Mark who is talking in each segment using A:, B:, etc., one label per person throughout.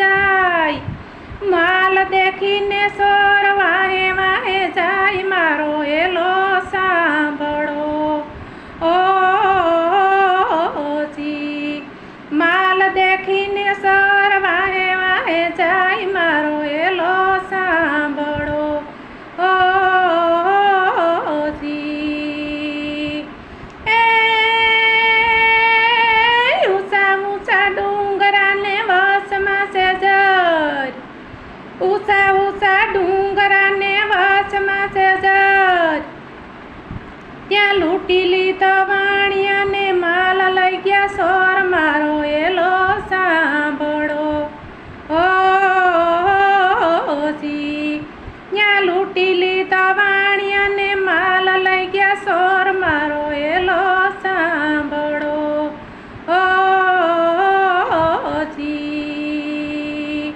A: જાય, માલ દેખીને સોર વાહે વાહે જાય, મારો એલો સાંભળો ઓ જી। માલ દેખીને સોર વાહે વાહે જાય, મારો એલો સાંભળો ઓ જી। એ ઊંચા ઊંચા ડુંગરાને વસમાં છે જર, ઊંચા ઊંચા ડુંગરાને વસમાં છે જર, ત્યાં લૂંટી લીધો વાણિયાને માલ લઈ ગયા સોર, મારો એલો સાંભળો ઓ જી। ત્યાં લૂંટી લીધો વાણિયાને માલ લઈ ગયા સોર, મારો એલો સાંભળો ઓ જી।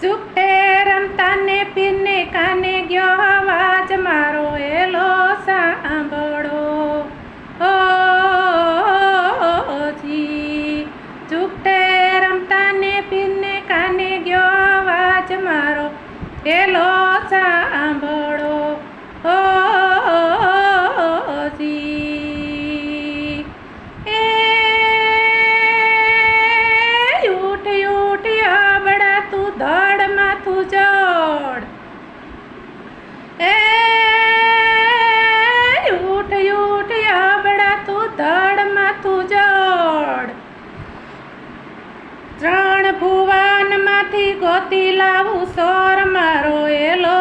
A: ચૂપટે રમતા ને પીરને કાને ગયો અવાજ, મારો એલો સાંભળો ઓ જી। ચૂપટે રમતા ને પીરને કાને ગયો અવાજ, મારો એલો સાંભળો ઓ જી। એ ઉઠ ઉઠ અબડા તું ધડ માથું જોડ, એ ઉઠ ઉઠ અબડા તું ધડ માથું જોડ, ત્રણ ભુવનમાંથી ગોતી લાવું સોર, મારો એલો